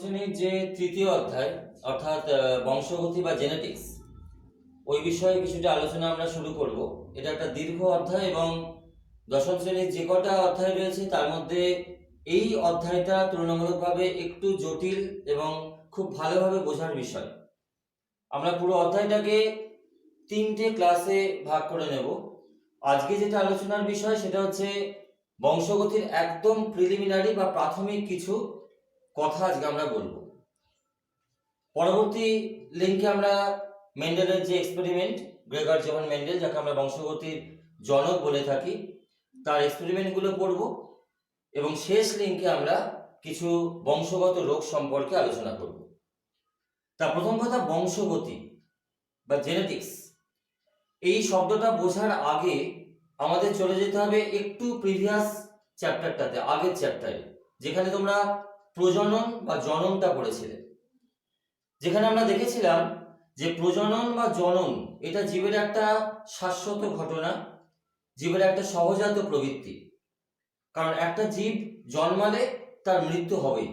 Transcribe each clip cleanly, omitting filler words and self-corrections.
শ্রেণীর যে তৃতীয় অধ্যায় অর্থাৎ বংশগতি বা জেনেটিক্স, ওই বিষয়ে কিছুটা আলোচনা আমরা শুরু করব। এটা একটা দীর্ঘ অধ্যায় এবং দশম শ্রেণীর যে কটা অধ্যায় রয়েছে তার মধ্যে এই অধ্যায়টা তুলনামূলকভাবে একটু জটিল এবং খুব ভালোভাবে বোঝার বিষয়। আমরা পুরো অধ্যায়টাকে 3টে ক্লাসে ভাগ করে নেব। আজকে যেটা আলোচনার বিষয় সেটা হচ্ছে বংশগতির একদম প্রিলিমিনারি বা প্রাথমিক কিছু কথা আজকে আমরা বলবো। পরবর্তী লিঙ্কে আমরা মেন্ডেলের যে এক্সপেরিমেন্ট, গ্রেগর জোহান মেন্ডেল, যাকে আমরা বংশগতির জনক বলে থাকি, তার এক্সপেরিমেন্টগুলো পড়ব এবং শেষ লিঙ্কে আমরা কিছু বংশগত রোগ সম্পর্কে আলোচনা করব। তা প্রথম কথা, বংশগতি বা জেনেটিক্স, এই শব্দটা বোঝার আগে আমাদের চলে যেতে হবে একটু প্রিভিয়াস চ্যাপ্টারটাতে, আগের চ্যাপ্টারে, যেখানে তোমরা প্রজনন বা জননটা পড়েছিলে, যেখানে আমরা দেখেছিলাম যে প্রজনন বা জনন এটা জীবের একটা শাশ্বত ঘটনা, জীবের একটা সহজাত প্রবৃত্তি। কারণ একটা জীব জন্মালে তার মৃত্যু হবেই,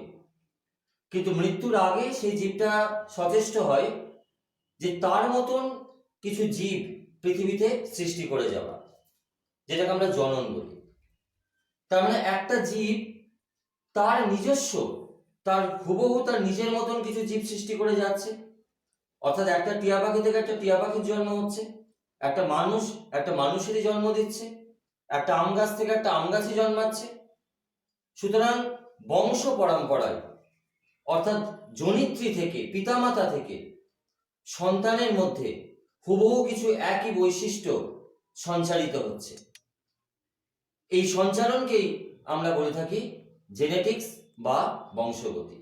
কিন্তু মৃত্যুর আগে সেই জীবটা সচেষ্ট হয় যে তার মতন কিছু জীব পৃথিবীতে সৃষ্টি করে যাওয়া, যেটাকে আমরা জনন বলি। তার মানে একটা জীব তার নিজস্ব, তার হুবহু তার নিজের মতন কিছু জীব সৃষ্টি করে যাচ্ছে। অর্থাৎ একটা টিয়া পাখি থেকে একটা টিয়া পাখির জন্ম হচ্ছে, একটা মানুষ একটা মানুষেরই জন্ম দিচ্ছে, একটা আম গাছ থেকে একটা আম গাছই জন্মাচ্ছে। সুতরাং বংশ পরম্পরায় অর্থাৎ জনিত্রী থেকে, পিতামাতা থেকে সন্তানের মধ্যে হুবহু কিছু একই বৈশিষ্ট্য সঞ্চারিত হচ্ছে। এই সঞ্চারণকেই আমরা বলে থাকি জেনেটিক্স বা বংশগতি।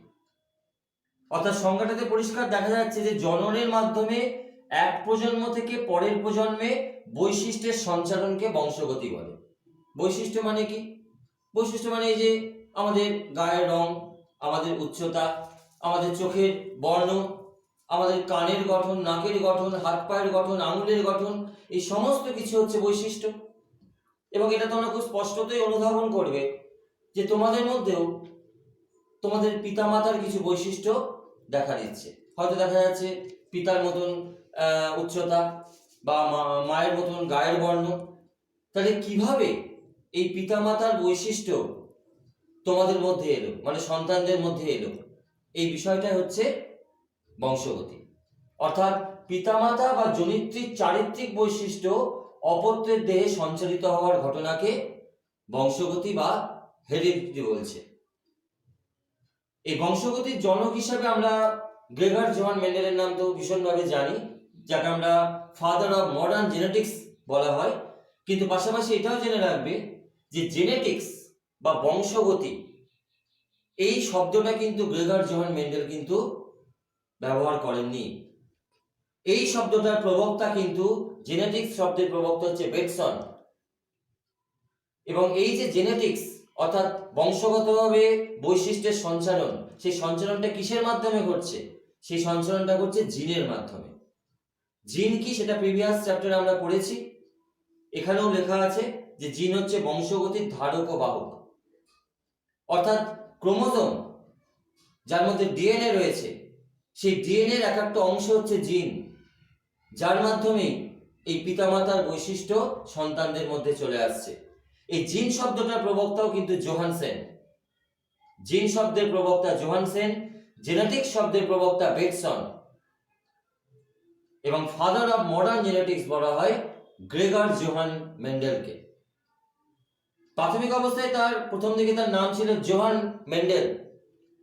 অর্থাৎ সংজ্ঞাটাতে পরিষ্কার দেখা যাচ্ছে যে জননের মাধ্যমে এক প্রজন্ম থেকে পরের প্রজন্মে বৈশিষ্ট্যের সঞ্চারণকে বংশগতি বলে। বৈশিষ্ট্য মানে কি? বৈশিষ্ট্য মানে এই যে আমাদের গায়ের রং, আমাদের উচ্চতা, আমাদের চোখের বর্ণ, আমাদের কানের গঠন, নাকের গঠন, হাত পায়ের গঠন, আঙুলের গঠন, এই সমস্ত কিছু হচ্ছে বৈশিষ্ট্য। এবং এটা তোমরা খুব স্পষ্টতই অনুধাবন করবে যে তোমাদের মধ্যেও তোমাদের পিতামাতার কিছু বৈশিষ্ট্য দেখা দিচ্ছে। হয়তো দেখা যাচ্ছে পিতার মতন উচ্চতা বা মায়ের মতন গায়ের বর্ণ। তাহলে কিভাবে এই পিতামাতার বৈশিষ্ট্য তোমাদের মধ্যে এলো, মানে সন্তানদের মধ্যে এলো, এই বিষয়টা হচ্ছে বংশগতি। অর্থাৎ পিতামাতা বা জনিত্রীর চারিত্রিক বৈশিষ্ট্য অপত্রের দেহে সঞ্চারিত হওয়ার ঘটনাকে বংশগতি বা হেরিডিটি বলছে। এই বংশগতির জনক হিসাবে আমরা গ্রেগর জোহান মেন্ডেলের নাম তো ভীষণভাবে জানি, যাকে আমরা ফাদার অফ মডার্ন জেনেটিক্স বলা হয়। কিন্তু পাশাপাশি এটাও জেনে রাখবে যে জেনেটিক্স বা বংশগতি এই শব্দটা কিন্তু গ্রেগর জোহান মেন্ডেল কিন্তু ব্যবহার করেননি। এই শব্দটার প্রবক্তা কিন্তু, জেনেটিক্স শব্দের প্রবক্তা হচ্ছে বেটসন। এবং এই যে জেনেটিক্স অর্থাৎ বংশগতভাবে বৈশিষ্ট্যের সঞ্চালন, সেই সঞ্চালনটা কিসের মাধ্যমে ঘটছে? সেই সঞ্চালনটা ঘটছে জিনের মাধ্যমে। জিন কি সেটা প্রিভিয়াস চ্যাপ্টারে আমরা পড়েছি। এখানেও লেখা আছে যে জিন হচ্ছে বংশগতির ধারক ও বাহক। অর্থাৎ ক্রোমোজোম, যার মধ্যে ডিএনএ রয়েছে, সেই ডিএনএ এর এক একটা অংশ হচ্ছে জিন, যার মাধ্যমে এই পিতামাতার বৈশিষ্ট্য সন্তানদের মধ্যে চলে আসছে। এই জিন শব্দটার প্রবক্তাও কিন্তু জোহানসেন। জিন শব্দের প্রবক্তা জোহানসেন, জেনেটিক্স শব্দের প্রবক্তা বেটসন, এবং ফাদার অফ মডার্ন জেনেটিক্স বলা হয় গ্রেগর জোহান মেন্ডেলকে। প্রাথমিক অবস্থায় তার প্রথম দিকে তার নাম ছিল জোহান মেন্ডেল।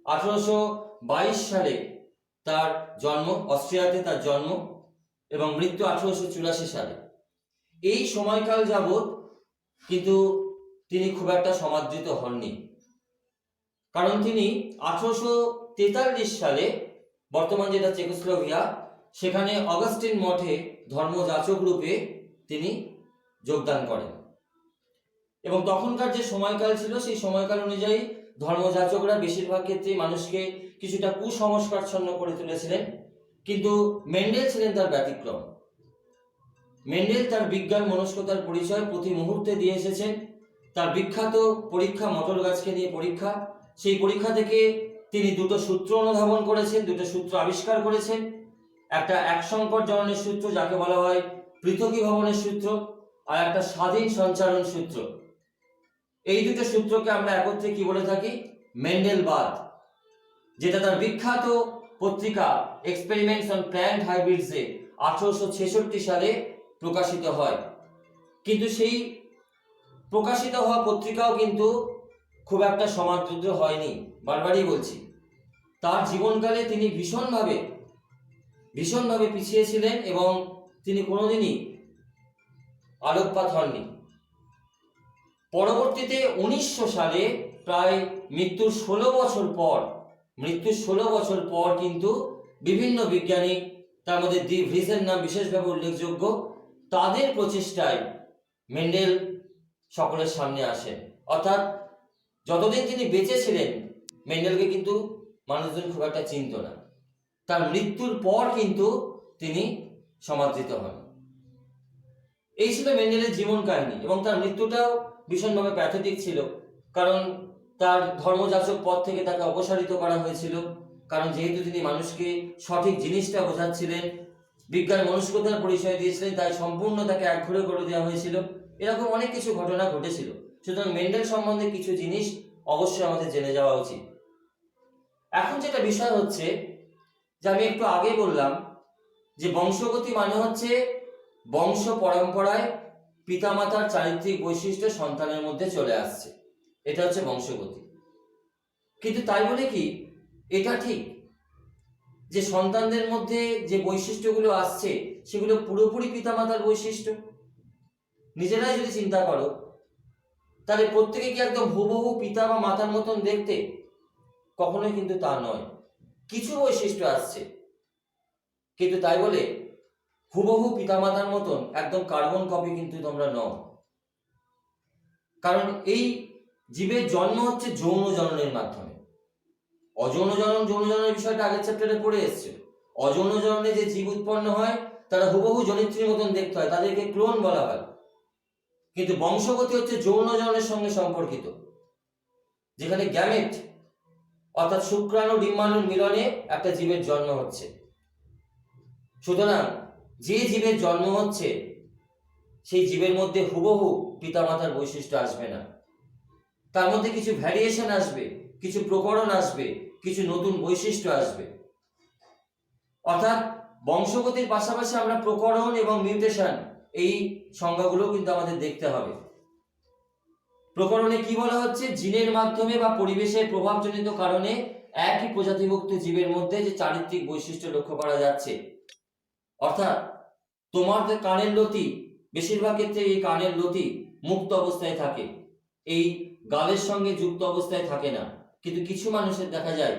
1822 সালে তার জন্ম, অস্ট্রিয়াতে তার জন্ম, এবং মৃত্যু 1884 সালে। এই সময়কাল যাবৎ কিন্তু তিনি খুব একটা সমাদৃত হননি, কারণ তিনি 1843 সালে, বর্তমান যেটা চেকোস্লোভাকিয়া, সেখানে অগাস্টিন মঠে ধর্মযাচক রূপে তিনি যোগদান করেন। এবং তখনকার যে সময়কাল ছিল সেই সময়কাল অনুযায়ী ধর্মযাচকরা বেশিরভাগ ক্ষেত্রে মানুষকে কিছুটা কুসংস্কারচ্ছন্ন করে তুলেছিলেন, কিন্তু মেন্ডেল ছিলেন তার ব্যতিক্রম। মেন্ডেল তার বিজ্ঞান মনস্কতার পরিচয় প্রতি মুহূর্তে দিয়ে এসেছেন। তার বিখ্যাত পরীক্ষা, মটর গাছকে নিয়ে পরীক্ষা, সেই পরীক্ষা থেকে তিনি দুটো সূত্র অনুধাবন করেছেন, দুটো সূত্র আবিষ্কার করেছেন। একটা একসংকর জননের সূত্র, যাকে বলা হয় পৃথকীভবনের সূত্র, আর একটা স্বাধীন সঞ্চারণ সূত্র। এই দুটো সূত্রকে আমরা একত্রে কি বলে থাকি? মেন্ডেলবাদ, যেটা তার বিখ্যাত পত্রিকা এক্সপেরিমেন্টস অন প্ল্যান্ট হাইব্রিডসে 1866 সালে প্রকাশিত হয়। কিন্তু সেই প্রকাশিত হওয়া পত্রিকাও কিন্তু খুব একটা সমাদৃত হয়নি, বারবারই বলছি। তার জীবনকালে তিনি ভীষণভাবে পিছিয়ে ছিলেন এবং তিনি কোনোদিনই আলোকপাত হননি। পরবর্তীতে 1900 সালে, প্রায় মৃত্যুর 16 বছর পর কিন্তু বিভিন্ন বিজ্ঞানী, তার মধ্যে ডি ভ্রিসের নাম বিশেষভাবে উল্লেখযোগ্য, তাদের প্রচেষ্টায় মেন্ডেল সকলের সামনে আসেন। অর্থাৎ যতদিন তিনি বেঁচে ছিলেন মেন্ডেলকে কিন্তু মানুষজন খুব একটা চিনত না। তার মৃত্যুর পর কিন্তু তিনি সমাদৃত হন। এই ছিল মেন্ডেলের জীবন কাহিনী, এবং তার মৃত্যুটাও ভীষণভাবে প্যাথেটিক ছিল, কারণ তার ধর্মযাচক পদ থেকে তাকে অপসারিত করা হয়েছিল। কারণ যেহেতু তিনি মানুষকে সঠিক জিনিসটা বোঝাচ্ছিলেন, বিজ্ঞান মনস্কতার পরিচয় দিয়েছিলেন, তাই সম্পূর্ণ তাকে একঘরে করে দেওয়া হয়েছিল। এরকম অনেক কিছু ঘটনা ঘটেছিল। সুতরাং মেন্ডেল সম্বন্ধে কিছু জিনিস অবশ্যই আমাদের জেনে যাওয়া উচিত। এখন যেটা বিষয় হচ্ছে, যে আমি একটু আগে বললাম যে বংশগতি মানে হচ্ছে বংশ পরম্পরায় পিতামাতার চারিত্রিক বৈশিষ্ট্য সন্তানের মধ্যে চলে আসছে, এটা হচ্ছে বংশগতি। কিন্তু তাই বলে কি এটা ঠিক যে সন্তানদের মধ্যে যে বৈশিষ্ট্যগুলো আসছে সেগুলো পুরোপুরি পিতামাতার বৈশিষ্ট্য? নিজেরাই যদি চিন্তা করো, তাহলে প্রত্যেকে কি একদম হুবহু পিতা বা মাতার মতন দেখতে? কখনোই কিন্তু তা নয়। কিছু বৈশিষ্ট্য আসছে, কিন্তু তাই বলে হুবহু পিতামাতার মতন একদম কার্বন কপি কিন্তু তোমরা নও। কারণ এই জীবের জন্ম হচ্ছে যৌন জননের মাধ্যমে। অযৌন জনন, যৌন জননের বিষয়টা আগের চ্যাপ্টারে পড়ে এসছে। অযৌন জননে যে জীব উৎপন্ন হয় তারা হুবহু জনিত্রীর মতন দেখতে হয়, তাদেরকে ক্লোন বলা হয়। কিন্তু বংশগতি হচ্ছে যৌন জননের সঙ্গে সম্পর্কিত, যেখানে গ্যামেট অর্থাৎ শুক্রাণু ডিম্বাণুর মিলনে একটা জীবের জন্ম হচ্ছে। সুতরাং যে জীবের জন্ম হচ্ছে সেই জীবের মধ্যে হুবহু পিতামাতার বৈশিষ্ট্য আসবে না। তার মধ্যে কিছু ভ্যারিয়েশন আসবে, কিছু প্রকরণ আসবে, কিছু নতুন বৈশিষ্ট্য আসবে। অর্থাৎ বংশগতির পাশাপাশি আমরা প্রকরণ এবং মিউটেশন, এই সংজ্ঞাগুলো কিন্তু আমাদের দেখতে হবে। প্রকরণে কি বলা হচ্ছে? জিনের মাধ্যমে বা পরিবেশের প্রভাবজনিত কারণে একই প্রজাতিভুক্ত জীবের মধ্যে যে চারিত্রিক বৈশিষ্ট্য লক্ষ্য করা যাচ্ছে। অর্থাৎ তোমার কানের লতি, বেশিরভাগ ক্ষেত্রে এই কানের লতি মুক্ত অবস্থায় থাকে, এই গালের সঙ্গে যুক্ত অবস্থায় থাকে না। কিন্তু কিছু মানুষের দেখা যায়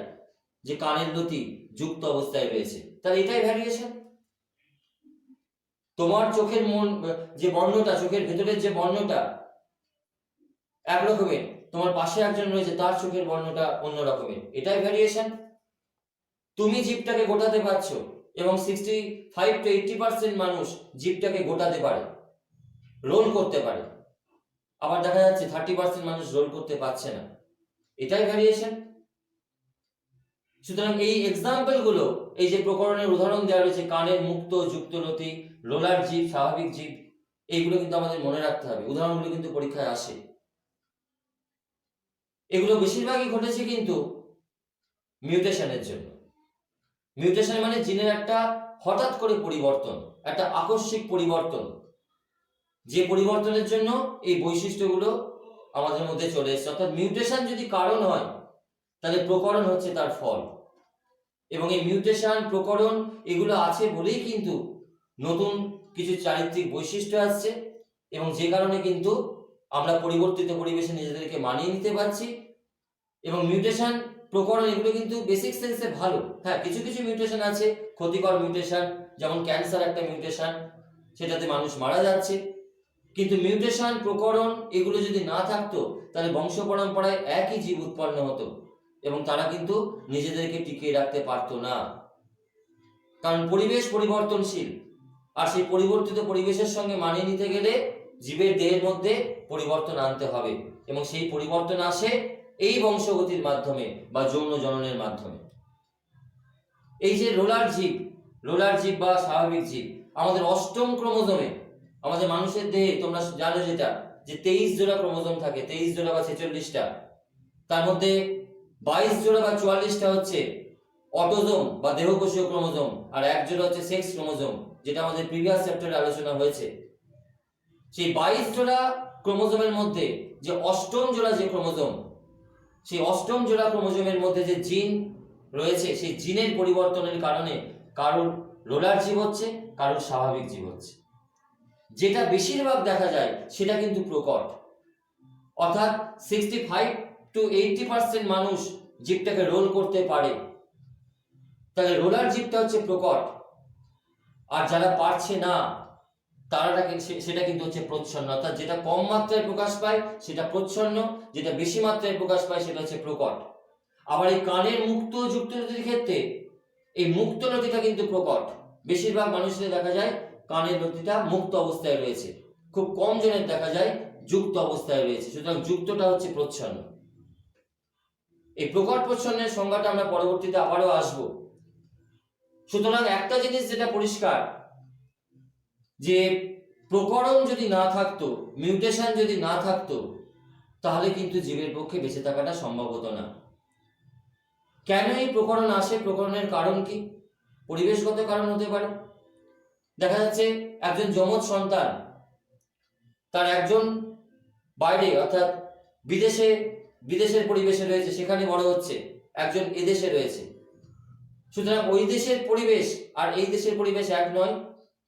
যে কানের লতি যুক্ত অবস্থায় রয়েছে, তাহলে এটাই ভ্যারিয়েশন। তোমার চোখের যে বর্ণটা, চোখের ভেতরের যে বর্ণটা এক রকমের, তোমার পাশে একজন রয়েছে তার চোখের বর্ণটা অন্য রকমের, এটাই ভ্যারিয়েশন। তুমি জীবটাকে গোটাতে পারছো, এবং 65 to 80% মানুষ জীবটাকে গোটাতে পারে, রোল করতে পারে। আবার দেখা যাচ্ছে 30% মানুষ রোল করতে পারছে না, এটাই ভ্যারিয়েশন। সুতরাং এই এক্সাম্পল গুলো, এই যে প্রকরণের উদাহরণ দেওয়া রয়েছে, কানের মুক্ত, যুক্তলতি, রোলার জীব, স্বাভাবিক জীব, এইগুলো কিন্তু আমাদের মনে রাখতে হবে। উদাহরণগুলো কিন্তু পরীক্ষায় আসে। এগুলো বেশিরভাগই ঘটেছে কিন্তু মিউটেশনের জন্য। মিউটেশন মানে জিনের একটা হঠাৎ করে পরিবর্তন, একটা আকস্মিক পরিবর্তন, যে পরিবর্তনের জন্য এই বৈশিষ্ট্যগুলো আমাদের মধ্যে চলে এসেছে। অর্থাৎ মিউটেশন যদি কারণ হয়, তাহলে প্রকরণ হচ্ছে তার ফল। এবং এই মিউটেশন, প্রকরণ এগুলো আছে বলেই কিন্তু নতুন কিছু চারিত্রিক বৈশিষ্ট্য আসছে, এবং যে কারণে কিন্তু আমরা পরিবর্তিত পরিবেশে নিজেদেরকে মানিয়ে নিতে পারছি। এবং মিউটেশন, প্রকরণ এগুলো কিন্তু বেসিক সেন্সে ভালো। হ্যাঁ, কিছু কিছু মিউটেশন আছে ক্ষতিকর মিউটেশন, যেমন ক্যান্সার একটা মিউটেশন, সেটাতে মানুষ মারা যাচ্ছে। কিন্তু মিউটেশন, প্রকরণ এগুলো যদি না থাকতো, তাহলে বংশ পরম্পরায় একই জীব উৎপন্ন হতো, এবং তারা কিন্তু নিজেদেরকে টিকিয়ে রাখতে পারতো না। কারণ পরিবেশ পরিবর্তনশীল, আর সেই পরিবর্তিত পরিবেশের সঙ্গে মানিয়ে নিতে গেলে জীবের দেহের মধ্যে পরিবর্তন আনতে হবে, এবং সেই পরিবর্তন আসে এই বংশগতির মাধ্যমে বা যৌন জননের মাধ্যমে। এই যে রোলার জীব বা স্বাভাবিক জীব আমাদের অষ্টম ক্রোমোজোমে, আমাদের মানুষের দেহে তোমরা জানো যেটা যে 23 জোড়া ক্রোমোজোম থাকে, 23 জোড়া বা 46টা, তার মধ্যে 22 জোড়া বা 44টা হচ্ছে অটোজোম বা দেহকোষীয় ক্রোমোজোম, আর 1 জোড়া হচ্ছে সেক্স ক্রোমোজোম, যেটা আমাদের প্রিভিয়াস চ্যাপ্টারে আলোচনা হয়েছে। সেই 22 জোড়া ক্রোমোজোমের মধ্যে যে অষ্টম জোড়া যে ক্রোমোজোম, সেই অষ্টম জোড়া ক্রোমোজোমের মধ্যে যে জিন রয়েছে, সেই জিনের পরিবর্তনের কারণে কারোর রোলার জীব হচ্ছে, কারোর স্বাভাবিক জীব হচ্ছে। যেটা বেশিরভাগ দেখা যায় সেটা কিন্তু প্রকট, অর্থাৎ 65 to 80% মানুষ জীবটাকে রোল করতে পারে, তাহলে রোলার জীবটা হচ্ছে প্রকট। আর যারা পারছে না তারা সেটা কিন্তু হচ্ছে প্রচ্ছন্ন, অর্থাৎ যেটা কম মাত্রায় প্রকাশ পায় সেটা প্রচ্ছন্ন, যেটা বেশি মাত্রায় প্রকাশ পায় সেটা হচ্ছে প্রকট। আবার এই কানের মুক্ত যুক্ত নথির ক্ষেত্রে এই মুক্ত নথিটা কিন্তু প্রকট। বেশিরভাগ মানুষদের দেখা যায় কানের নথিটা মুক্ত অবস্থায় রয়েছে, খুব কম জনের দেখা যায় যুক্ত অবস্থায় রয়েছে। সুতরাং যুক্তটা হচ্ছে প্রচ্ছন্ন। এই প্রকট প্রচ্ছন্নের সংজ্ঞাটা আমরা পরবর্তীতে আবারও আসবো। সুতরাং একটা জিনিস যেটা পরিষ্কার, যে প্রকরণ যদি না থাকতো, মিউটেশন যদি না থাকতো, তাহলে কিন্তু জীবের পক্ষে বেঁচে থাকাটা সম্ভব হতো না। কেন এই প্রকরণ আসে? প্রকরণের কারণ কি? পরিবেশগত কারণ হতে পারে। দেখা যাচ্ছে একজন যমজ সন্তান তার একজন বাইরে অর্থাৎ বিদেশের পরিবেশে রয়েছে, সেখানে বড় হচ্ছে, একজন এদেশে রয়েছে। সুতরাং ওই দেশের পরিবেশ আর এই দেশের পরিবেশ এক নয়,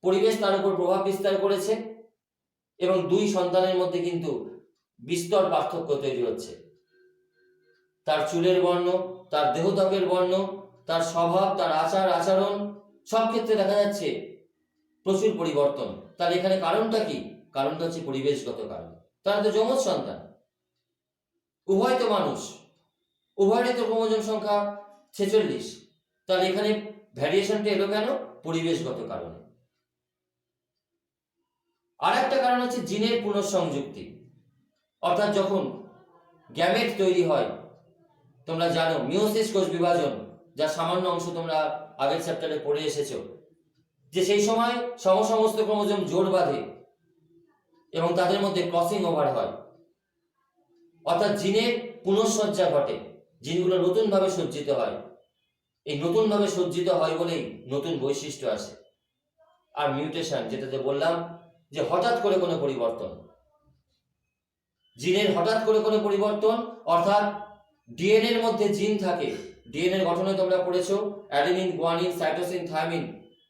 পরিবেশ তার উপর প্রভাব বিস্তার করেছে এবং দুই সন্তানের মধ্যে কিন্তু বিস্তর পার্থক্য তৈরি হচ্ছে। তার চুলের বর্ণ, তার দেহত্বকের বর্ণ, তার স্বভাব, তার আচার আচরণ, সব ক্ষেত্রে দেখা যাচ্ছে প্রচুর পরিবর্তন। তাহলে এখানে কারণটা কি? কারণটা হচ্ছে পরিবেশগত কারণ। তারা তো যমজ সন্তান, উভয় তো মানুষ, উভয়েরই তো ক্রোমোজোম সংখ্যা 46। তাহলে এখানে ভ্যারিয়েশনটা এলো কেন? পরিবেশগত কারণে। আর একটা কারণ হচ্ছে জিনের পুনঃসংযুক্তি, অর্থাৎ যখন গ্যামেট তৈরি হয়, তোমরা জানো মিওসিস কোষ বিভাজন, যার সামান্য অংশ তোমরা আগের চ্যাপ্টারে পড়ে এসেছো, যে সেই সময় সমস্ত ক্রোমোজোম জোড় বাঁধে এবং তাদের মধ্যে ক্রসিং ওভার হয়, অর্থাৎ জিনের পুনঃসজ্জা ঘটে, জিনগুলো নতুনভাবে সজ্জিত হয়। এই নতুনভাবে সজ্জিত হয় বলেই নতুন বৈশিষ্ট্য আসে। আর মিউটেশন, যেটাতে বললাম যে হঠাৎ করে কোনো পরিবর্তন, জিনের হঠাৎ করে কোনো পরিবর্তন, অর্থাৎ ডিএনএর মধ্যে জিন থাকে। ডিএনএর গঠনে তোমরা পড়েছো অ্যাডেনিন, গুয়ানিন, সাইটোসিন, থায়ামিন,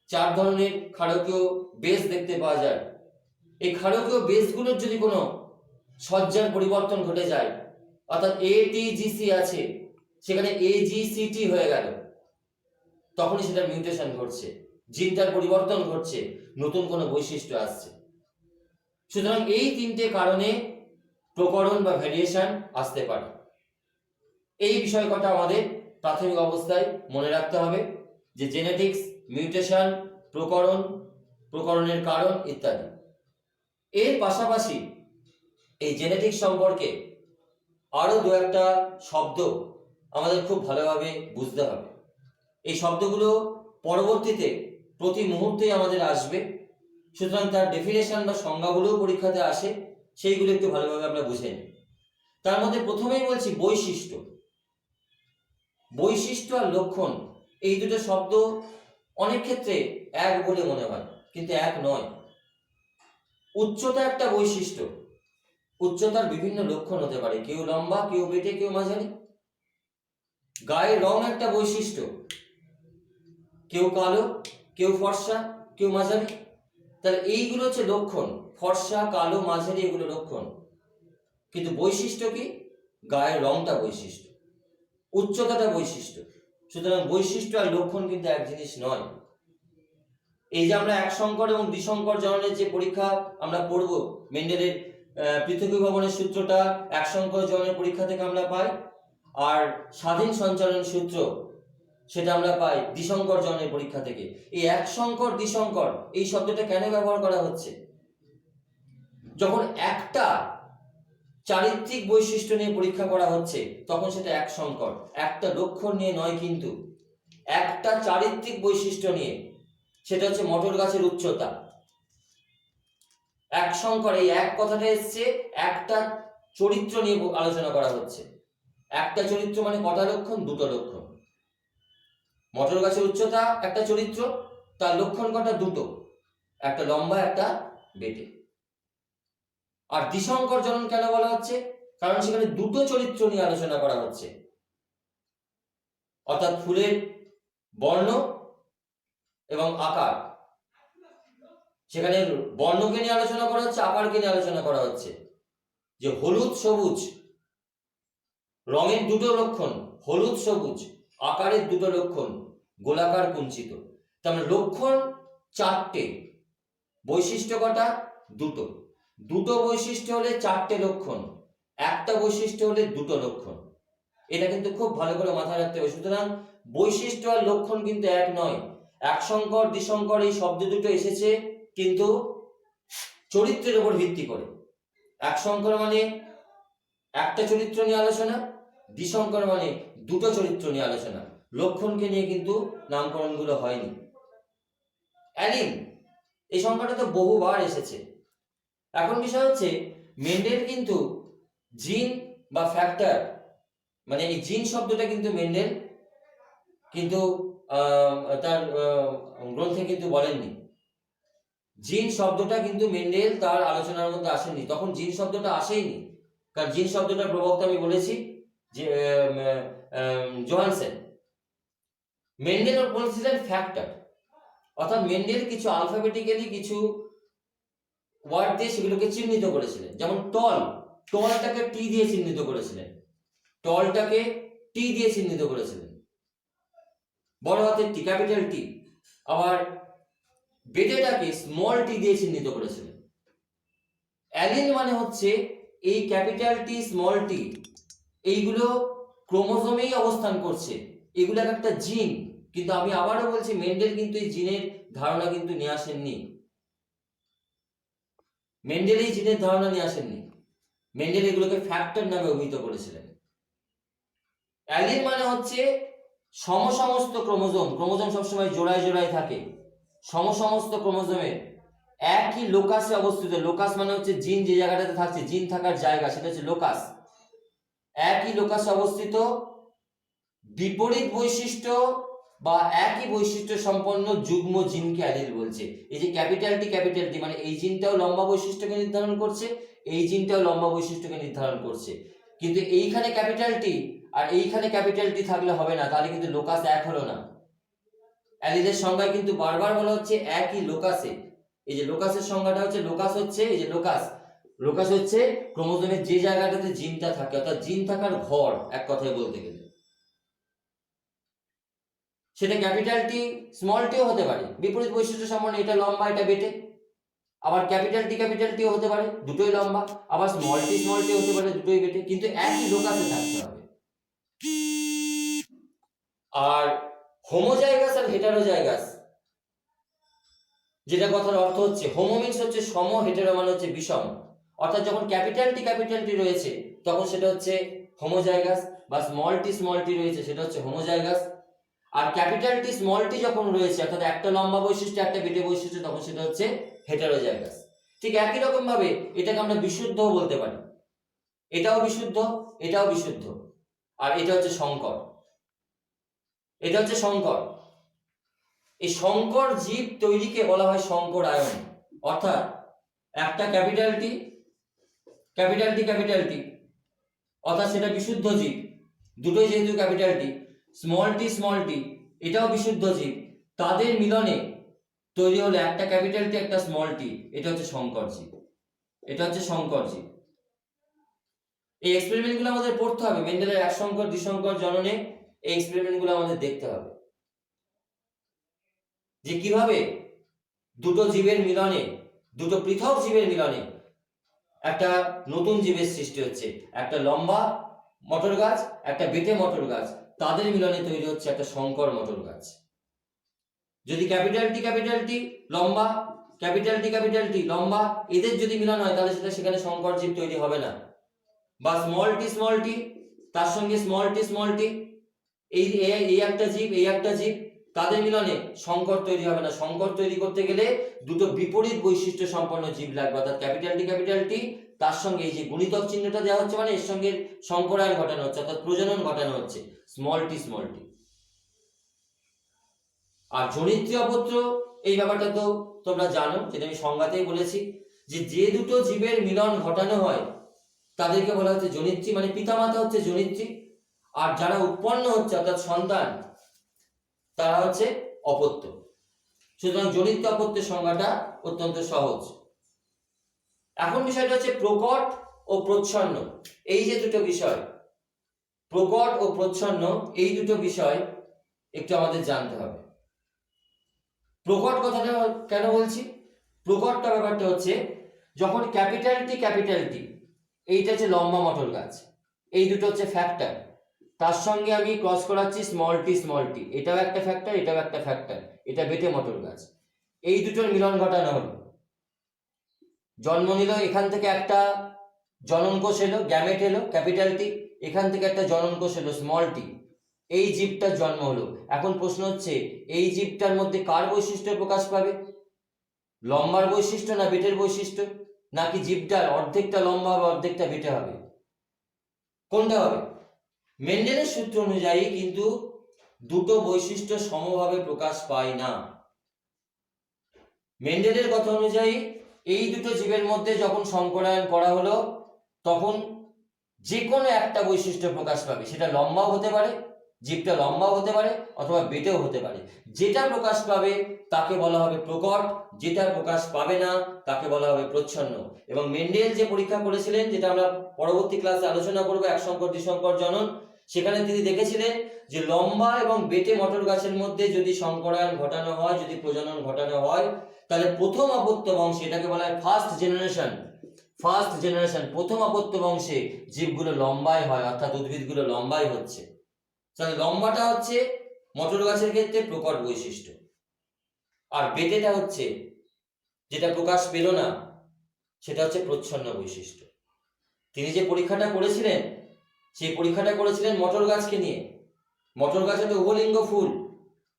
4 ধরনের ক্ষারকীয় বেস দেখতে পাওয়া যায়। এই ক্ষারকীয় বেসগুলোর যদি কোনো সজ্জার পরিবর্তন ঘটে যায়, অর্থাৎ এটিজিসি আছে সেখানে এজিসিটি হয়ে গেল, তখনই সেটা মিউটেশন ঘটছে, জিনটার পরিবর্তন ঘটছে, নতুন কোনো বৈশিষ্ট্য আসছে। সুতরাং এই 3টে কারণে প্রকরণ বা ভ্যারিয়েশন আসতে পারে। এই বিষয় কটা আমাদের প্রাথমিক অবস্থায় মনে রাখতে হবে, যে জেনেটিক্স, মিউটেশন, প্রকরণের কারণ ইত্যাদি। এর পাশাপাশি এই জেনেটিক্স সম্পর্কে আরো 2-1টা শব্দ আমাদের খুব ভালোভাবে বুঝতে হবে। এই শব্দগুলো পরবর্তীতে প্রতি মুহূর্তেই আমাদের আসবে, সুতরাং তার ডেফিনেশন বা সংজ্ঞাগুলোও পরীক্ষাতে আসে, সেইগুলো একটু ভালোভাবে আমরা বুঝে নিই। তার মধ্যে প্রথমেই বলছি বৈশিষ্ট্য। বৈশিষ্ট্য আর লক্ষণ, এই দুটো শব্দ অনেক ক্ষেত্রে এক বলে মনে হয়, কিন্তু এক নয়। উচ্চতা একটা বৈশিষ্ট্য, উচ্চতার বিভিন্ন লক্ষণ হতে পারে, কেউ লম্বা, কেউ বেটে, কেউ মাঝারি। গায়ের রং একটা বৈশিষ্ট্য, কেউ কালো, কেউ ফর্সা, কেউ মাঝারি। তাহলে এইগুলো হচ্ছে লক্ষণ, ফর্সা, কালো, মাঝারি, এগুলো লক্ষণ। কিন্তু বৈশিষ্ট্য কি? গায়ের রংটা বৈশিষ্ট্য, উচ্চতাটা বৈশিষ্ট্য। সুতরাং বৈশিষ্ট্য আর লক্ষণ কিন্তু এক জিনিস নয়। এই যে আমরা এক সংকর এবং দ্বিসংকর জননের যে পরীক্ষা আমরা পড়ব, মেন্ডেলের পৃথকীভবনের সূত্রটা এক সংকর জননের পরীক্ষা থেকে আমরা পাই, আর স্বাধীন সঞ্চালন সূত্র সেটা আমরা পাই দ্বিসংকর জননের পরীক্ষা থেকে। এই এক সংকর দ্বিসংকর এই শব্দটা কেন ব্যবহার করা হচ্ছে? যখন একটা চারিত্রিক বৈশিষ্ট্য নিয়ে পরীক্ষা করা হচ্ছে, তখন সেটা এক সংকর, একটা লক্ষণ নিয়ে নয়, কিন্তু একটা চারিত্রিক বৈশিষ্ট্য নিয়ে, সেটা হচ্ছে মটর গাছের উচ্চতা। এক সংকর, এই এক কথাটা এসছে একটা চরিত্র নিয়ে আলোচনা করা হচ্ছে। একটা চরিত্র মানে কটা লক্ষণ? দুটো লক্ষণ। মটর গাছের উচ্চতা একটা চরিত্র, তার লক্ষণ কটা? দুটো, একটা লম্বা একটা বেটে। আর দ্বিসংকর জনন কেন বলা হচ্ছে? কারণ সেখানে দুটো চরিত্র নিয়ে আলোচনা করা হচ্ছে, অর্থাৎ ফুলের বর্ণ এবং আকার। সেখানে বর্ণকে নিয়ে আলোচনা করা হচ্ছে, আকারকে নিয়ে আলোচনা করা হচ্ছে। যে হলুদ সবুজ রঙের দুটো লক্ষণ, হলুদ সবুজ, আকারের দুটো লক্ষণ, গোলাকার কুঞ্চিত। তার মানে লক্ষণ চারটে, বৈশিষ্ট্য কটা? দুটো। দুটো বৈশিষ্ট্য হলে চারটে লক্ষণ, একটা বৈশিষ্ট্য হলে দুটো লক্ষণ। এটা কিন্তু খুব ভালো করে মাথায় রাখতে হবে। সুতরাং বৈশিষ্ট্য আর লক্ষণ কিন্তু এক নয়। এক সংকর, দ্বিসংকর এই শব্দ দুটো এসেছে কিন্তু চরিত্রের উপর ভিত্তি করে। এক সংকর মানে একটা চরিত্র নিয়ে আলোচনা, দ্বিসংকর মানে দুটো চরিত্র নিয়ে আলোচনা। লক্ষণকে নিয়ে কিন্তু নামকরণগুলো হয়নি। অ্যালিন এই সংখ্যাটা তো বহুবার এসেছে। এখন বিষয় হচ্ছে মেন্ডেল কিন্তু জিন বা ফ্যাক্টর, মানে এই জিন শব্দটা কিন্তু মেন্ডেল কিন্তু তার গ্রন্থে কিন্তু বলেননি। জিন শব্দটা কিন্তু মেন্ডেল তার আলোচনার মধ্যে আসেনি, তখন জিন শব্দটা আসেইনি। কারণ জিন শব্দটার প্রবক্তা আমি বলেছি যে জোহানসেন। মেন্ডেল বলেছিলেন ফ্যাক্টর, অর্থাৎ মেন্ডেল কিছু আলফাবেটিক্যালি কিছু ওয়ার্ড দিয়ে সেগুলোকে চিহ্নিত করেছিলেন। যেমন টল, টলটাকে টি দিয়ে চিহ্নিত করেছিলেন, টলটাকে টি দিয়ে চিহ্নিত করেছিলেন, বড় হাতের টি, ক্যাপিটাল টি। আবার বেটেটাকে স্মল টি দিয়ে চিহ্নিত করেছিলেন। অ্যালিন মানে হচ্ছে এই ক্যাপিটাল টি, স্মল টি, এইগুলো ক্রোমোজোমেই অবস্থান করছে, এগুলো একটা জিন। কিন্তু আমি আবারও বলছি, মেন্ডেল কিন্তু এই জিনের ধারণা কিন্তু নিয়ে আসেননি। মেন্ডেল এই জিনের ধারণা নিয়ে আসেননি, মেন্ডেল এগুলোকে ফ্যাক্টর নামে অভিহিত করেছিলেন। অ্যালিন মানে হচ্ছে সমস্ত ক্রোমোজোম, ক্রোমোজোম সবসময় জোড়ায় জোড়ায় থাকে, সমস্ত ক্রোমোজোমের একই লোকাসে অবস্থিত। লোকাস মানে হচ্ছে জিন যে জায়গাটাতে থাকছে, জিন থাকার জায়গা, সেটা হচ্ছে লোকাস। একই লোকাসে অবস্থিত বিপরীত বৈশিষ্ট্য বা একই বৈশিষ্ট্য সম্পন্ন যুগ্ম জিনকে অ্যালিল বলছে। এই যে ক্যাপিটাল টি মানে এই জিনটাও লম্বা বৈশিষ্ট্যকে নির্ধারণ করছে, এই জিনটাও লম্বা বৈশিষ্ট্যকে নির্ধারণ করছে। কিন্তু এইখানে ক্যাপিটাল টি আর এইখানে ক্যাপিটাল টি থাকলে হবে না, তাহলে কিন্তু লোকাস এক হলো না। অ্যালিলের সংজ্ঞায় কিন্তু বারবার বলা হচ্ছে একই লোকাসে। এই যে লোকাসের সংজ্ঞাটা হচ্ছে, লোকাস হচ্ছে এই যে লোকাস, লোকাস হচ্ছে ক্রোমোজোমের যে জায়গাটাতে জিনটা থাকে, অর্থাৎ জিন থাকার ঘর এক কথায় বলতে গেলে। সেটা ক্যাপিটাল টি, স্মল টিও হতে পারে, বিপরীত বৈশিষ্ট্য সম্পন্ন, এটা লম্বা এটা বেটে। আবার ক্যাপিটাল টিও হতে পারে, দুটোই লম্বা। আবার স্মল টি হতে পারে, দুটোই বেটে, কিন্তু একই লোকাসে থাকতে হবে। আর হোমোজাইগাস আর হেটারোজাইগাস, যেটা কথার অর্থ হচ্ছে, হোমো মিন্স হচ্ছে সম, হেটেরো মানে হচ্ছে বিষম। অর্থাৎ যখন ক্যাপিটাল টি রয়েছে তখন সেটা হচ্ছে হোমোজাইগাস, বা স্মল টি রয়েছে সেটা হচ্ছে হোমোজাইগাস। আর ক্যাপিটাল টি, স্মল টি যখন রয়েছে, অর্থাৎ একটা লম্বা বৈশিষ্ট্য একটা বেটে বৈশিষ্ট্য, তখন সেটা হচ্ছে হেটারোজাইগাস। ঠিক একই রকম ভাবে এটাকে আমরা বিশুদ্ধও বলতে পারি, এটাও বিশুদ্ধ, এটাও বিশুদ্ধ। আর এটা হচ্ছে সংকর, এটা হচ্ছে সংকর। এই সংকর জীব তৈরিকে বলা হয় সংকরায়ন। অর্থাৎ একটা ক্যাপিটাল টি অর্থাৎ সেটা বিশুদ্ধ জীব, দুটোই যেহেতু ক্যাপিটাল টি, স্মল টি এটাও বিশুদ্ধ জীব, তাদের মিলনে তৈরি হলো একটা ক্যাপিটাল টি একটা স্মল টি, এটা হচ্ছে সংকর জীব, এটা হচ্ছে সংকর জীব। এই এক্সপেরিমেন্টগুলো আমাদের পড়তে হবে, মেন্ডেলের এক সংকর দ্বিসংকর জননে এই এক্সপেরিমেন্টগুলো আমাদের দেখতে হবে, যে কিভাবে দুটো জীবের মিলনে, দুটো পৃথক জীবের মিলনে একটা নতুন জীবের সৃষ্টি হচ্ছে। একটা লম্বা মটর গাছ, একটা বেটে মটর গাছ, তাদের মিলনে তৈরি হচ্ছে একটা সংকর মটর গাছ। যদি ক্যাপিটাল টি লম্বা, ক্যাপিটাল টি লম্বা, এদের যদি মিলন হয় তাহলে সেটা সেখানে সংকর জীব তৈরি হবে না। বা স্মল টি তার সঙ্গে স্মল টি, এই একটা জীব এই একটা জীব, তাদের মিলনে সংকর তৈরি হবে না। সংকর তৈরি করতে গেলে দুটো বিপরীত বৈশিষ্ট্য সম্পন্ন জীব লাগবে, অর্থাৎ ক্যাপিটাল টি তার সঙ্গে এই যে গুণিতক চিহ্নটা দেওয়া হচ্ছে মানে এর সঙ্গে সংকরায়ন ঘটানো হচ্ছে, অর্থাৎ প্রজনন ঘটানো হচ্ছে, স্মল টি। আর জনিত্রী অপত্য এই ব্যাপারটা তো তোমরা জানো, যেটা আমি সংজ্ঞাতেই বলেছি, যে দুটো জীবের মিলন ঘটানো হয় তাদেরকে বলা হচ্ছে জনিত্রী, মানে পিতামাতা হচ্ছে জনিত্রী, আর যারা উৎপন্ন হচ্ছে অর্থাৎ সন্তান তারা হচ্ছে অপত্য। সুতরাং জনিত্র অপত্যের সংজ্ঞাটা অত্যন্ত সহজ। এখন বিষয়টা হচ্ছে প্রকট ও প্রচ্ছন্ন, এই যে দুটো বিষয়, প্রকট ও প্রচ্ছন্ন এই দুটো বিষয় একটু আমাদের জানতে হবে। প্রকট কথাটা কেন বলছি? প্রকটটা ব্যাপারটা হচ্ছে যখন ক্যাপিটাল টি এইটা হচ্ছে লম্বা মটর গাছ, এই দুটো হচ্ছে ফ্যাক্টর, তার সঙ্গে আমি ক্রস করাচ্ছি স্মল টি, এটাও একটা ফ্যাক্টর এটাও একটা ফ্যাক্টর, এটা বেটে মটর গাছ, এই দুটোর মিলন ঘটানো হলো, জন্ম নিল, এখান থেকে একটা জনন কোষ এলো, গ্যামেট এলো ক্যাপিটাল টি, এখান থেকে একটা জনন কোষ এলো স্মল টি, এই জীবটার জন্ম হলো। এখন প্রশ্ন হচ্ছে এই জীবটার মধ্যে কার বৈশিষ্ট্য প্রকাশ পাবে? লম্বার বৈশিষ্ট্য না বেটের বৈশিষ্ট্য? নাকি জীবটার অর্ধেকটা লম্বা বা অর্ধেকটা বেটে হবে? কোনটা হবে? মেন্ডেলের সূত্র অনুযায়ী কিন্তু দুটো বৈশিষ্ট্য সমভাবে প্রকাশ পায় না। মেন্ডেলের কথা অনুযায়ী এই দুটো জীবের মধ্যে যখন সংকরায়ন করা হলো তখন যে কোনো একটা বৈশিষ্ট্য প্রকাশ পাবে, সেটা লম্বাও হতে পারে, জীবটা লম্বাও হতে পারে অথবা বেটেও হতে পারে। যেটা প্রকাশ পাবে তাকে বলা হবে প্রকট, যেটা প্রকাশ পাবে না তাকে বলা হবে প্রচ্ছন্ন। এবং মেন্ডেল যে পরীক্ষা করেছিলেন, যেটা আমরা পরবর্তী ক্লাসে আলোচনা করবো, এক সংকর দ্বিসংকর জনন, সেখানে তিনি দেখেছিলেন যে লম্বা এবং বেটে মটর গাছের মধ্যে যদি সংকরায়ন ঘটানো হয়, যদি প্রজনন ঘটানো হয়, তাহলে প্রথম অপত্য বংশে, এটাকে বলা হয় ফার্স্ট জেনারেশন, প্রথম অপত্য বংশে জীবগুলো লম্বাই হয়, অর্থাৎ উদ্ভিদগুলো লম্বাই হচ্ছে। তাহলে লম্বাটা হচ্ছে মটর গাছের ক্ষেত্রে প্রকট বৈশিষ্ট্য, আর বেটেটা হচ্ছে যেটা প্রকাশ পেল না সেটা হচ্ছে প্রচ্ছন্ন বৈশিষ্ট্য। তিনি যে পরীক্ষাটা করেছিলেন সেই পরীক্ষাটা করেছিলেন মটর গাছকে নিয়ে। মটর গাছে তো উভলিঙ্গ ফুল,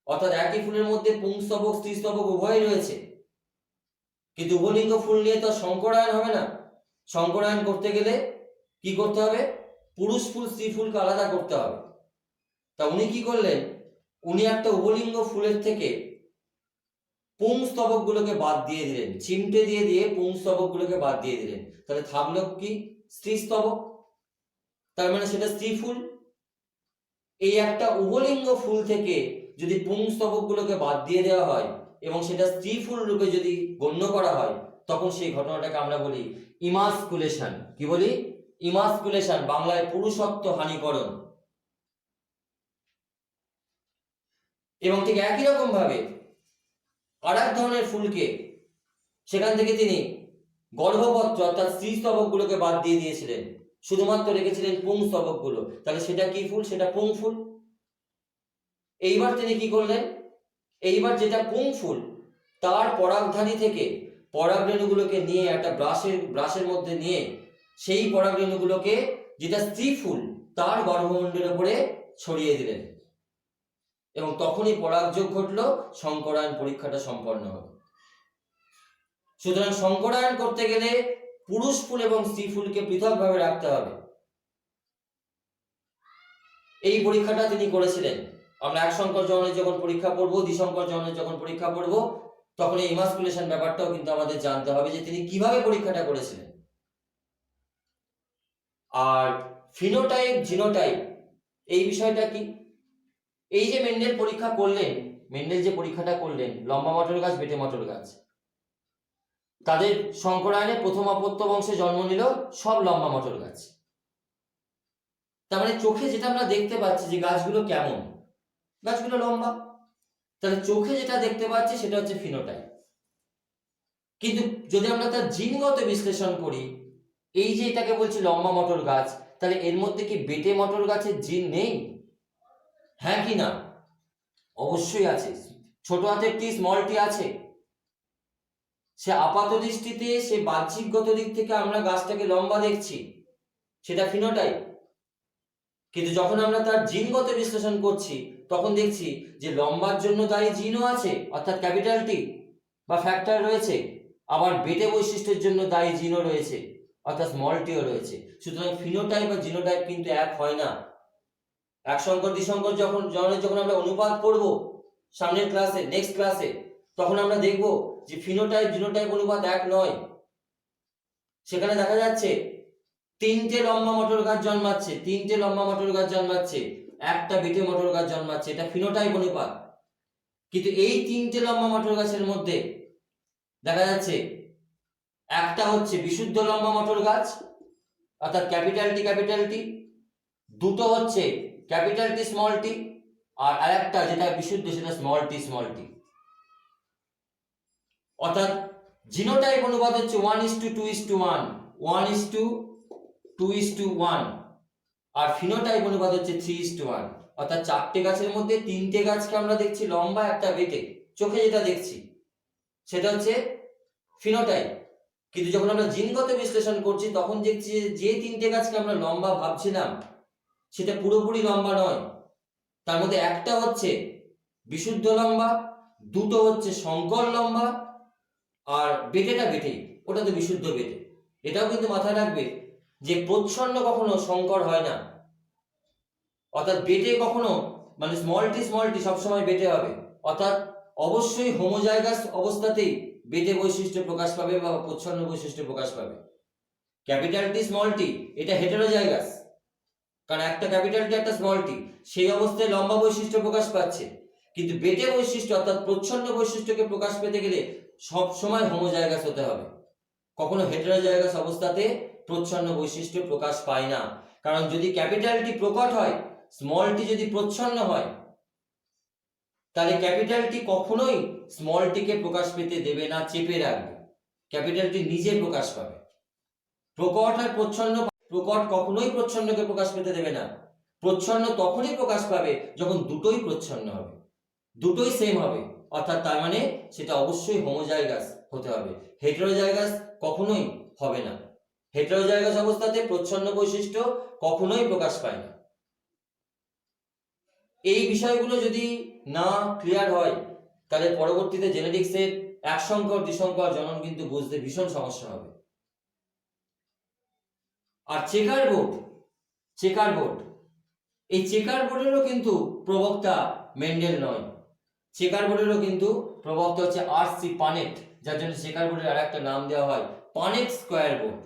অর্থাৎ একই ফুলের মধ্যে পুংস্তবক স্ত্রীস্তবক উভয়ই রয়েছে, কিন্তু উভলিঙ্গ ফুল নিয়ে তো সংকরায়ন হবে না। সংকরায়ন করতে গেলে কি করতে হবে? পুরুষ ফুল স্ত্রী ফুলকে আলাদা করতে হবে। তা উনি কি করলেন? উনি একটা উভলিঙ্গ ফুলের থেকে পুংস্তবক গুলোকে বাদ দিয়ে দিলেন, চিমটে দিয়ে পুংস্তবক গুলোকে বাদ দিয়ে দিলেন। তাহলে থাকলো কি? স্ত্রীস্তবক, তার মানে সেটা স্ত্রী ফুল। এই একটা উভলিঙ্গ ফুল থেকে যদি পুংস্তবক গুলোকে বাদ দিয়ে দেওয়া হয় এবং সেটা স্ত্রী ফুল রূপে যদি গণ্য করা হয়, তখন সেই ঘটনাটাকে আমরা বলি ইমাসকুলেশন। কি বলি? ইমাসকুলেশন, বাংলায় পুরুষত্ব হানিকরণ। এবং ঠিক একই রকম ভাবে আর এক ধরনের ফুলকে সেখান থেকে তিনি গর্ভপত্র অর্থাৎ স্ত্রীস্তবক গুলোকে বাদ দিয়ে দিয়েছিলেন, শুধুমাত্র রেখেছিলেন পুংস্তবক গুলো। তাহলে সেটা কি ফুল? সেটা পুং ফুল। এইবার তিনি কি করলেন? এইবার যেটা পুং ফুল তার পরাগধানী থেকে পরাগরেণুগুলোকে নিয়ে একটা ব্রাশের মধ্যে নিয়ে সেই পরাগরেণুগুলোকে যেটা স্ত্রী ফুল তার গর্ভমণ্ডলের উপরে ছড়িয়ে দিলেন, এবং তখনই পরাগযোগ ঘটলো, সংকরায়ন পরীক্ষাটা সম্পন্ন হলো। সুতরাং সংকরায়ন করতে গেলে পুরুষ ফুল এবং স্ত্রী ফুলকে পৃথকভাবে রাখতে হবে। এই পরীক্ষাটা তিনি করেছিলেন। আমরা এক সংকর জননের যখন পরীক্ষা করব, দ্বিসংকর জননের যখন পরীক্ষা করব, তখন এই ইমাসকুলেশন ব্যাপারটাও কিন্তু আমাদের জানতে হবে যে তিনি কিভাবে পরীক্ষাটা করেছিলেন। আর ফিনোটাইপ জিনোটাইপ এই বিষয়টা কি? এই যে মেন্ডেল পরীক্ষা করলেন, মেন্ডেল যে পরীক্ষাটা করলেন লম্বা মটর গাছ বেটে মটর গাছ, তাদের সংকরায়নে প্রথম অপত্য বংশে জন্ম নিল সব লম্বা মটর গাছ। তার মানে চোখে যেটা আমরা দেখতে পাচ্ছি যে গাছগুলো কেমন, গাছগুলো লম্বা, তাহলে চোখে যেটা দেখতে পাচ্ছি সেটা হচ্ছে ফিনোটাইপ। কিন্তু যদি আমরা তার জিনগত বিশ্লেষণ করি, এই যে এটাকে বলছি লম্বা মটর গাছ, তাহলে এর মধ্যে কি বেটে মটর গাছের জিন নেই? হ্যাঁ কি না? অবশ্যই আছে। ছোট হাতের টি স্মল টি আছে। সে আপাত দৃষ্টিতে, সে বাহ্যিকগত দিক থেকে আমরা গাছটাকে লম্বা দেখছি, সেটা ফিনোটাইপ। কিন্তু যখন আমরা তার জিনগত বিশ্লেষণ করছি তখন দেখছি যে লম্বার জন্য দায়ী জিনও আছে, অর্থাৎ ক্যাপিটাল টি বা ফ্যাক্টর রয়েছে, আবার বেটে বৈশিষ্ট্যের জন্য দায়ী জিনও রয়েছে, অর্থাৎ স্মল টিও রয়েছে। সুতরাং ফিনোটাইপ বা জিনোটাইপ কিন্তু এক হয় না। এক সংকর দ্বিসংকর যখন আমরা অনুপাত পড়ব সামনের ক্লাসে, নেক্সট ক্লাসে, তখন আমরা দেখব যে ফিনোটাইপ জিনোটাইপ অনুপাত এক নয়। সেখানে দেখা যাচ্ছে তিনটে লম্বা মটর গাছ জন্মাচ্ছে, একটা বেটে মটর গাছ জন্মাচ্ছে, এটা ফিনোটাইপ অনুপাত। কিন্তু এই তিনটে লম্বা মটর গাছের মধ্যে দেখা যাচ্ছে একটা হচ্ছে বিশুদ্ধ লম্বা মটর গাছ, অর্থাৎ ক্যাপিটাল টি, দুটো হচ্ছে ক্যাপিটাল টি স্মল টি, আর আরেকটা যেটা বিশুদ্ধ সেটা স্মল টি। অর্থাৎ জিনোটাইপ অনুপাত হচ্ছে 1:2:1, 1:2:1, আর ফিনোটাইপ অনুপাত হচ্ছে 3:1। অর্থাৎ চারটে গাছের মধ্যে তিনটে গাছকে আমরা দেখছি লম্বা, একটা বেটে, চোখে যেটা দেখছি সেটা হচ্ছে ফিনোটাইপ। কিন্তু যখন আমরা জিনগত বিশ্লেষণ করছি তখন দেখছি যে তিনটে গাছকে আমরা লম্বা ভাবছিলাম সেটা পুরোপুরি লম্বা নয়। তার মধ্যে একটা হচ্ছে বিশুদ্ধ লম্বা, দুটো হচ্ছে সংকর লম্বা, আর বেটেটা বেটে, ওটা তো বিশুদ্ধ বেটে। এটাও কিন্তু মাথায় রাখবে যে প্রচ্ছন্ন কখনো সংকর হয় না, অর্থাৎ বেটে কখনো মানে স্মল টি সবসময় বেটে হবে, অর্থাৎ অবশ্যই হোমোজাইগাস অবস্থাতেই বেটে বৈশিষ্ট্য প্রকাশ পাবে বা প্রচ্ছন্ন বৈশিষ্ট্য প্রকাশ পাবে। ক্যাপিটাল টি স্মল টি এটা হেটেরোজাইগাস, কারণ একটা ক্যাপিটাল টি একটা স্মল টি, সেই অবস্থায় লম্বা বৈশিষ্ট্য প্রকাশ পাচ্ছে। কিন্তু বেটে বৈশিষ্ট্য অর্থাৎ প্রচ্ছন্ন বৈশিষ্ট্যকে প্রকাশ পেতে গেলে সব সময় হোমোজাইগাস হতে হবে, কখনো হেটেরোজাইগাস অবস্থাতে প্রচ্ছন্ন বৈশিষ্ট্য প্রকাশ পায় না। কারণ যদি ক্যাপিটাল টি প্রকট হয়, স্মল টি যদি প্রচ্ছন্ন হয়, তাহলে ক্যাপিটাল টি কখনোই স্মল টিকে প্রকাশ পেতে দেবে না, চেপে রাখবে, ক্যাপিটাল টি নিজে প্রকাশ পাবে। প্রকট আর প্রচ্ছন্ন, প্রকট কখনোই প্রচ্ছন্নকে প্রকাশ পেতে দেবে না। প্রচ্ছন্ন তখনই প্রকাশ পাবে যখন দুটোই প্রচ্ছন্ন হবে, দুটোই সেম হবে, অর্থাৎ তার মানে সেটা অবশ্যই হোমোজাইগাস হতে হবে, হেটেরোজাইগাস কখনোই হবে না। হেটেরোজাইগাস অবস্থাতে প্রচ্ছন্ন বৈশিষ্ট্য কখনোই প্রকাশ পায় না। এই বিষয়গুলো যদি না ক্লিয়ার হয় তাহলে পরবর্তীতে জেনেটিক্সের এক সংকর দ্বিসংকর জনন কিন্তু বুঝতে ভীষণ সমস্যা হবে। আর চেকার বোর্ড, এই চেকার বোর্ডেরও কিন্তু প্রবক্তা মেন্ডেল নয়, চেকার বোর্ডেরও কিন্তু প্রবক্তা হচ্ছে আর.সি. পানেট, যার জন্য চেকার বোর্ডের আরেকটা নাম দেওয়া হয় Punnett square board.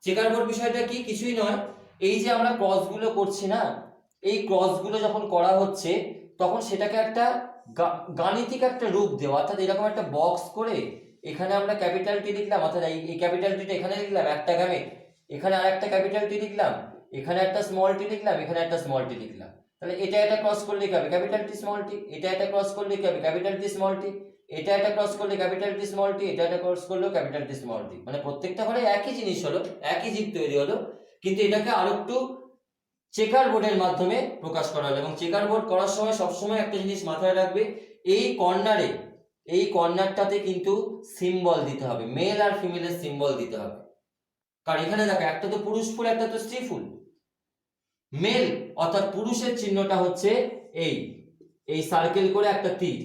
Checker board বিষয়টা কি, কিছুই নয়, এই যে আমরা ক্রসগুলো করছি না, এই ক্রসগুলো যখন করা হচ্ছে তখন সেটাকে একটা গাণিতিক একটা রূপ দেওয়া, অর্থাৎ এরকম একটা বক্স করে এখানে আমরা ক্যাপিটাল টি লিখলাম, অর্থাৎ এই ক্যাপিটাল টিটা এখানে লিখলাম একটা গামে, এখানে আরেকটা ক্যাপিটাল টি লিখলাম, এখানে একটা স্মল টি লিখলাম, এখানে একটা স্মল টি লিখলাম, তাহলে এটা একটা ক্রস করলে কি হবে, ক্যাপিটাল টি স্মল টি, এটা একটা ক্রস করলে কি হবে, ক্যাপিটাল টি স্মল টি, এটা একটা ক্রস করলে ক্যাপিটাল টি স্মল টি, এটা একটা ক্রস করলেও ক্যাপিটাল টি স্মল টি। মানে প্রত্যেকটা ঘরে একই জিনিস হলো, একই জীব তৈরি হলো, কিন্তু এটাকে আরো একটু চেকার বোর্ডের মাধ্যমে প্রকাশ করা হলো। এবং চেকার বোর্ড করার সময় সবসময় একটা জিনিস মাথায় রাখবে, এই কর্নারটাতে কিন্তু সিম্বল দিতে হবে, মেল আর ফিমেলের সিম্বল দিতে হবে। কারণ এখানে দেখো একটা তো পুরুষ ফুল, একটা তো স্ত্রী ফুল। মেল অর্থাৎ পুরুষের চিহ্নটা হচ্ছে এই সার্কেল করে একটা তীর,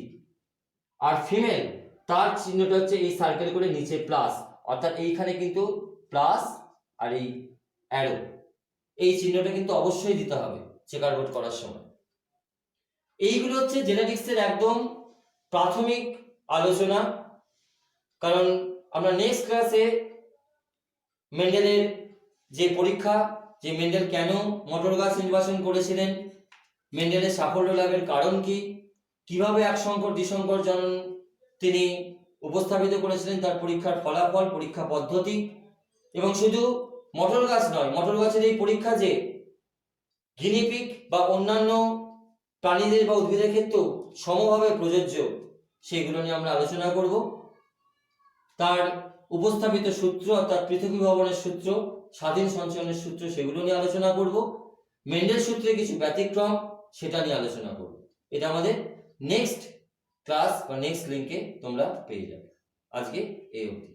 আর ফিমেল তার চিহ্নটা হচ্ছে এই সার্কেল করে নিচে প্লাস, অর্থাৎ এইখানে কিন্তু প্লাস আর এই অ্যারো, এই চিহ্নটা কিন্তু অবশ্যই দিতে হবে চেকার বোর্ড করার সময়। এইগুলো হচ্ছে জেনেটিক্সের একদম প্রাথমিক আলোচনা। কারণ আমরা নেক্সট ক্লাসে মেন্ডেলের যে পরীক্ষা, যে মেন্ডেল কেন মটর গাছ নির্বাচন করেছিলেন, মেন্ডেলের সাফল্য লাভের কারণ কি, কিভাবে এক সংকর দ্বিসংকর জনন তিনি উপস্থাপিত করেছিলেন, তার পরীক্ষার ফলাফল, পরীক্ষা পদ্ধতি, এবং শুধু মটর গাছ নয়, মটর গাছের এই পরীক্ষা যে গিনিপিগ বা অন্যান্য প্রাণীদের বা উদ্ভিদের ক্ষেত্রেও সমভাবে প্রযোজ্য, সেগুলো নিয়ে আমরা আলোচনা করব। তার উপস্থাপিত সূত্র অর্থাৎ পৃথকীভবনের সূত্র, স্বাধীন সঞ্চয়নের সূত্র, সেগুলো নিয়ে আলোচনা করব। মেন্ডেল সূত্রে কিছু ব্যতিক্রম, সেটা নিয়ে আলোচনা করব। এটা আমাদের নেক্সট ক্লাস বা নেক্সট লিঙ্কে তোমরা পেয়ে যাবে। আজকে এই অবধি।